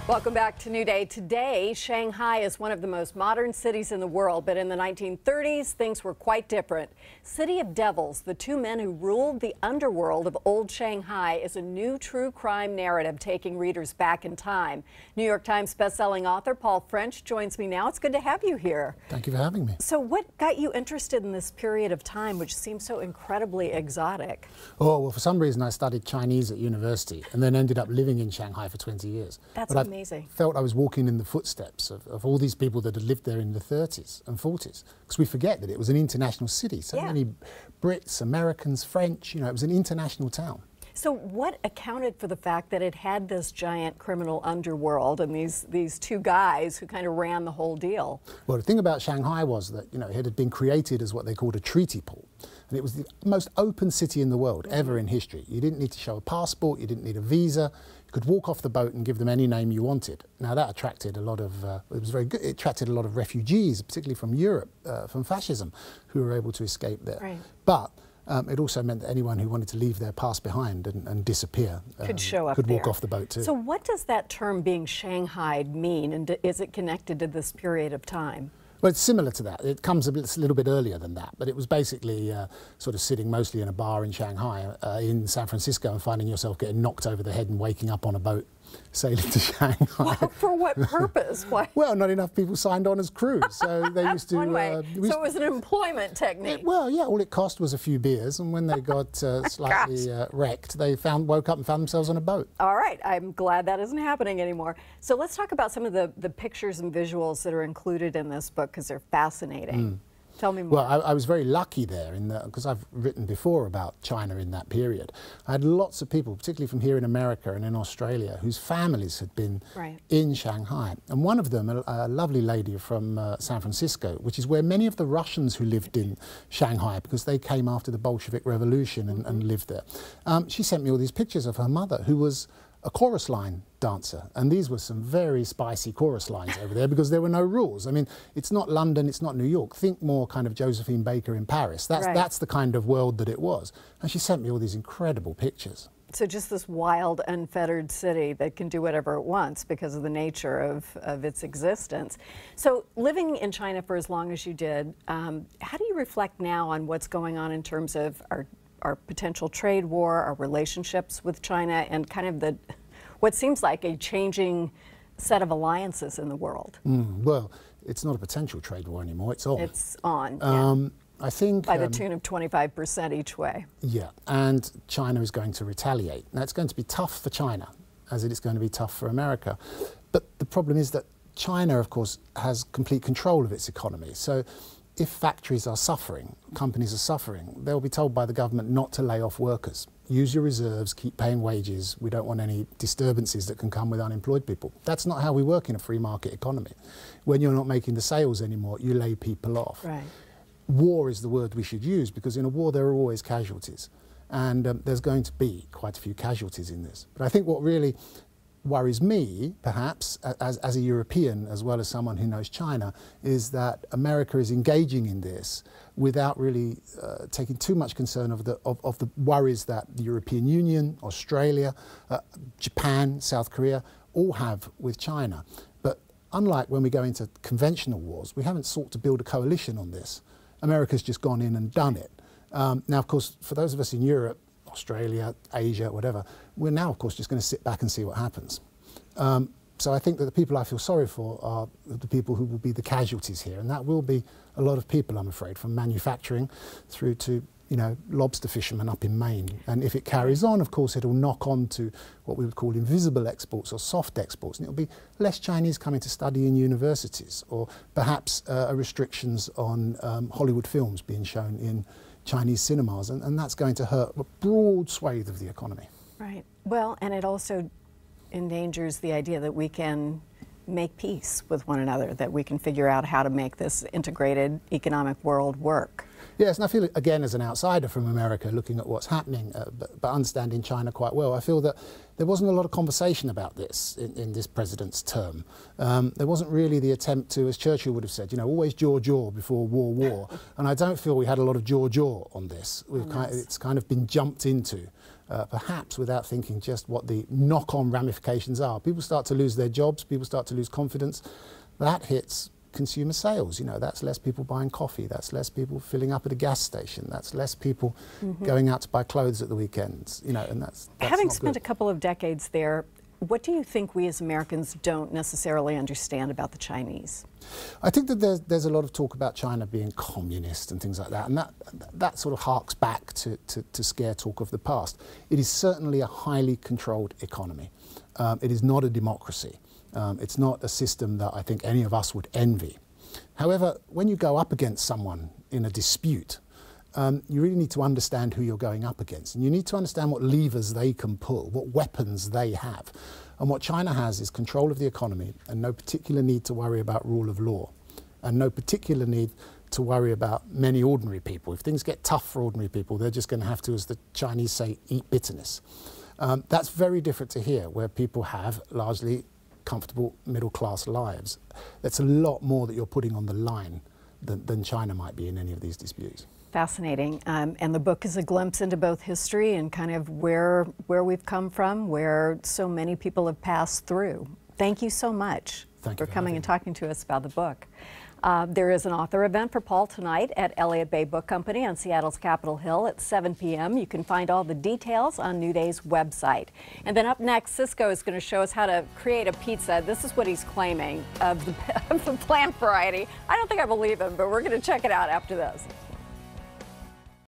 Welcome back to New Day. Today, Shanghai is one of the most modern cities in the world, but in the 1930s, things were quite different. City of Devils, the two men who ruled the underworld of old Shanghai, is a new true crime narrative taking readers back in time. New York Times bestselling author Paul French joins me now. It's good to have you here. Thank you for having me. So what got you interested in this period of time, which seems so incredibly exotic? Oh, well, for some reason I studied Chinese at university and then ended up living in Shanghai for 20 years. That's amazing. I felt I was walking in the footsteps of all these people that had lived there in the 30s and 40s, because we forget that it was an international city. So many Brits, Americans, French, it was an international town. So what accounted for the fact that it had this giant criminal underworld and these two guys who kind of ran the whole deal? Well, the thing about Shanghai was that, it had been created as what they called a treaty port. And it was the most open city in the world ever in history. You didn't need to show a passport, you didn't need a visa. You could walk off the boat and give them any name you wanted. Now that attracted a lot of, it was very good, it attracted a lot of refugees, particularly from Europe, from fascism, who were able to escape there. Right. But it also meant that anyone who wanted to leave their past behind and disappear could walk off the boat too. So what does that term being Shanghaied mean, and is it connected to this period of time? Well, it's similar to that. It comes a little bit earlier than that, but it was basically sort of sitting mostly in a bar in Shanghai, in San Francisco, and finding yourself getting knocked over the head and waking up on a boat sailing to Shanghai. Well, for what purpose? Why? Well, not enough people signed on as crews, so they used to... One way. So it was an employment technique. Well, yeah, all it cost was a few beers, and when they got slightly wrecked, they woke up and found themselves on a boat. All right, I'm glad that isn't happening anymore. So let's talk about some of the pictures and visuals that are included in this book, because they're fascinating. Tell me more. Well, I was very lucky there because I've written before about China in that period. I had lots of people, particularly from here in America and in Australia, whose families had been in Shanghai. And one of them, a lovely lady from San Francisco, which is where many of the Russians who lived in Shanghai, because they came after the Bolshevik Revolution and lived there. She sent me all these pictures of her mother, who was a chorus line dancer, and these were some very spicy chorus lines over there because there were no rules. I mean, it's not London, it's not New York. Think more kind of Josephine Baker in Paris. That's the kind of world that it was. And she sent me all these incredible pictures. So just this wild, unfettered city that can do whatever it wants because of the nature of its existence. So living in China for as long as you did, how do you reflect now on what's going on in terms of our potential trade war, our relationships with China, and kind of what seems like a changing set of alliances in the world? Well, it's not a potential trade war anymore, it's on. It's on, I think by the tune of 25% each way. Yeah, and China is going to retaliate. Now, it's going to be tough for China, as it is going to be tough for America. But the problem is that China, of course, has complete control of its economy. So if factories are suffering, companies are suffering, they'll be told by the government not to lay off workers. Use your reserves, keep paying wages. We don't want any disturbances that can come with unemployed people. That's not how we work in a free market economy. When you're not making the sales anymore, you lay people off. Right. War is the word we should use, because in a war there are always casualties. And there's going to be quite a few casualties in this. But I think what really worries me, perhaps, as a European as well as someone who knows China, is that America is engaging in this without really taking too much concern of the worries that the European Union, Australia, Japan, South Korea all have with China. But unlike when we go into conventional wars, we haven't sought to build a coalition on this. America's just gone in and done it. Now, of course, for those of us in Europe, Australia, Asia, whatever, we're now, of course, just going to sit back and see what happens. So I think that the people I feel sorry for are the people who will be the casualties here, and that will be a lot of people, I'm afraid, from manufacturing through to, lobster fishermen up in Maine. And if it carries on, of course, it'll knock on to what we would call invisible exports or soft exports, and it'll be less Chinese coming to study in universities, or perhaps restrictions on Hollywood films being shown in Chinese cinemas, and that's going to hurt a broad swathe of the economy. Right. Well, and it also endangers the idea that we can make peace with one another, that we can figure out how to make this integrated economic world work. Yes, and I feel, again, as an outsider from America, looking at what's happening, but understanding China quite well, I feel that there wasn't a lot of conversation about this in this president's term. There wasn't really the attempt to, as Churchill would have said, you know, always jaw before war. And I don't feel we had a lot of jaw on this. It's kind of been jumped into, perhaps without thinking just what the knock-on ramifications are. People start to lose their jobs, people start to lose confidence. That hits consumer sales. You know, that's less people buying coffee, that's less people filling up at a gas station, that's less people going out to buy clothes at the weekends, you know, and that's Having not spent good. a couple of decades there, what do you think we as Americans don't necessarily understand about the Chinese? I think that there's a lot of talk about China being communist and things like that, and that sort of harks back to scare talk of the past. It is certainly a highly controlled economy. It is not a democracy. It's not a system that I think any of us would envy. However, when you go up against someone in a dispute, you really need to understand who you're going up against. And you need to understand what levers they can pull, what weapons they have. And what China has is control of the economy and no particular need to worry about rule of law, and no particular need to worry about many ordinary people. If things get tough for ordinary people, they're just going to have to, as the Chinese say, eat bitterness. That's very different to here, where people have largely comfortable middle-class lives. That's a lot more that you're putting on the line than China might be in any of these disputes. Fascinating. And the book is a glimpse into both history and kind of where we've come from, where so many people have passed through. Thank you so much for coming and talking to us about the book. There is an author event for Paul tonight at Elliott Bay Book Company on Seattle's Capitol Hill at 7 p.m. You can find all the details on New Day's website. And then up next, Cisco is going to show us how to create a pizza. This is what he's claiming of the plant variety. I don't think I believe him, but we're going to check it out after this.